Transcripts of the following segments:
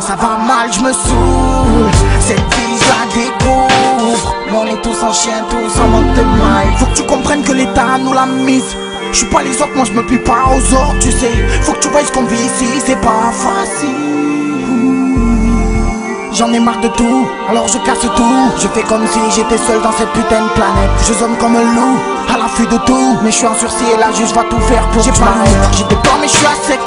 Quand ça va mal, je me saoule. Cette vie, je la découvre. Mais on est tous en chien, tous en manque de maille. Faut que tu comprennes que l'État nous l'a mise. Je suis pas les autres, moi je me plie pas aux autres, tu sais. Faut que tu vois ce qu'on vit ici, c'est pas facile. J'en ai marre de tout, alors je casse tout. Je fais comme si j'étais seul dans cette putain de planète. Je zone comme un loup, à l'affût de tout. Mais je suis en sursis et la juge va tout faire pour que je m'arrête. J'ai des peurs mais je suis à sec.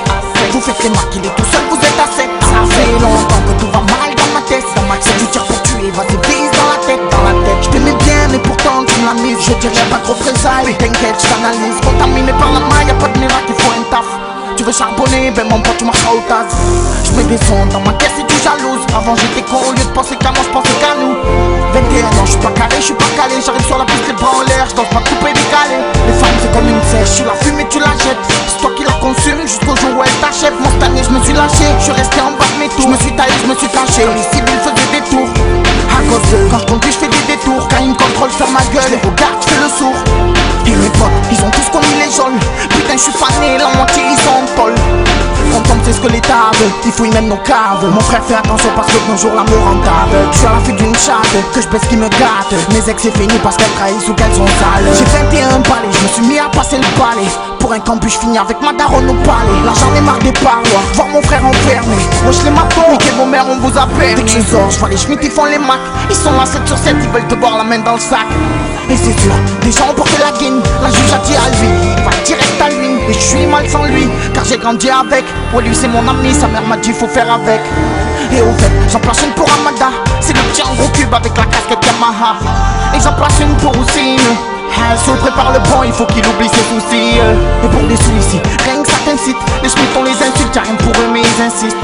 Vous faites les maquiller tout seul, vous êtes à sec. Ça fait longtemps que tout va mal dans ma tête. C'est du tir pour tuer, vas-y vise dans la tête, dans la tête. Je t'aimais bien mais pourtant tu me l'as mise. Je dirais pas trop présailles, mais t'inquiète, je t'analyse. Contaminé par la main, y'a pas de miracle, il faut un taf. Tu veux charbonner, ben mon pote tu marcheras au tas. Je mets des sons dans ma caisse et tu jalouses. Avant j'étais con, au lieu de penser qu'à moi je pensais qu'à nous. 21 ans, je suis pas carré, je suis pas calé. J'arrive sur la piste les bras en l'air, je danse pas coupé décalé. Les femmes c'est comme une sèche, tu la fumes et tu la jettes. C'est toi qui la consume jusqu'au jour où elle t'achève. Moi cette année je me suis lâché, je suis resté en bas de mes tours. Je me suis taillé, je me suis caché, les civils faisaient des tours. À cause d'eux, quand je conduis je fais des détours. Quand ils me contrôlent sur ma gueule, je les regarde, je fais le sourd. Et mes potes, ils ont tous connu les geôles. Putain je suis fané, la moitié ils sont en tôle. On tombe c'est ce que l'État veut, il fouille même nos caves. Mon frère fait attention parce que de nos jours l'amour rentable. Je suis à l'affût d'une chatte, que je baisse qui me gâte. Mes ex c'est fini parce qu'elles trahissent ou qu'elles sont sales. J'ai 21 balais, je me suis mis à passer le balai. Pour un campus je finis avec ma daronne au palais. Là j'en ai marre des parloirs, voir mon frère enfermé. Wesh les matos, niquez vos mères on vous appelle. Dès que je sors, je vois les schmitts ils font les macs. Ils sont là 7 sur 7, ils veulent te boire la main dans le sac. Et c'est sûr, des gens ont porté la guine. La juge a dit à lui, il va direct à lui. Et je suis mal sans lui, car j'ai grandi avec. Ouais lui c'est mon ami, sa mère m'a dit faut faire avec. Et au fait, j'en place une pour Amada. C'est le petit en gros cube avec la casquette Yamaha. Et j'en place une pour Oussine. Si on prépare le bon, il faut qu'il oublie ses soucis. Et pour des sous ici, rien que ça t'incite. Les schmitts on les insulte, y'a rien pour eux mais ils insistent.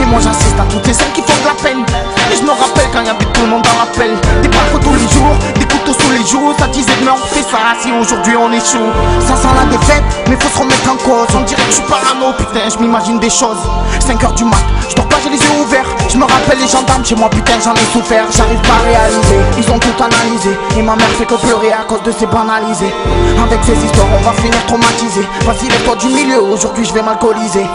Et moi j'insiste à toutes les scènes qui font de la peine. Et je me rappelle quand y'avait tout le monde dans l'appel. Des parcours tous les jours, des couteaux sous les joues. Ça disait mais on fait ça si aujourd'hui on échoue. Ça sent la défaite, mais faut se remettre en cause. On dirait que je suis parano, putain je m'imagine des choses. 5h du mat, je dors pas j'ai les yeux ouverts. Je me rappelle les gendarmes chez moi, putain j'en ai souffert. J'arrive pas à réaliser, ils ont tout analysé. Et ma mère fait que pleurer à cause de ces banalisés. Avec ces histoires on va finir traumatisés. Voici les potes du milieu, aujourd'hui je vais m'alcooliser.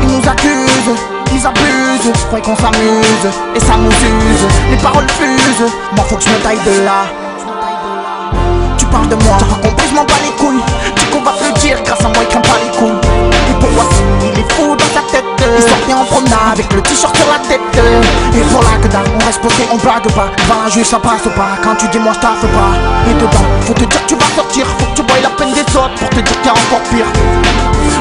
Ils nous accusent, ils abusent, croient qu'on s'amuse, et ça nous use, les paroles fusent, moi faut que je me taille de là. Tu parles de moi, t'as pas compris, je m'en bats les couilles. Du coup va te le dire, grâce à moi il craint pas les couilles. Et pour moi il est fou dans sa tête. Il sortait en promenade avec le t-shirt sur la tête. Et pour la que dalle, on reste posté, on blague pas. Devant la juge ça passe pas, quand tu dis moi je taffe pas. Et dedans, faut te dire que tu vas sortir. Faut que tu bois la peine des autres pour te dire qu'il y a encore pire.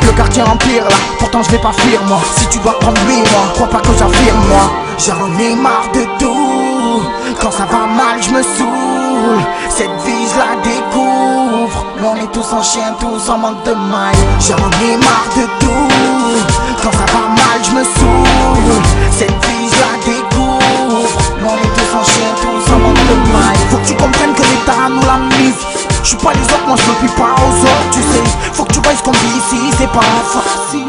Le quartier empire là, pourtant je vais pas fuir moi. Si tu dois prendre lui moi, crois pas que j'affirme moi. J'en ai marre de tout. Quand ça va mal je me saoule. Cette vie je la découvre. Mais on est tous en chien, tous en manque de maille. J'en ai marre de tout. Quand ça va mal je me saoule. Cette vie je la découvre. Mais on est tous en chien, tous en manque de maille. Faut que tu comprennes que l'État nous l'a mise. Je suis pas les autres, moi je me plie pas aux autres, tu sais. Faut que tu vois ce qu'on vit ici, c'est pas facile.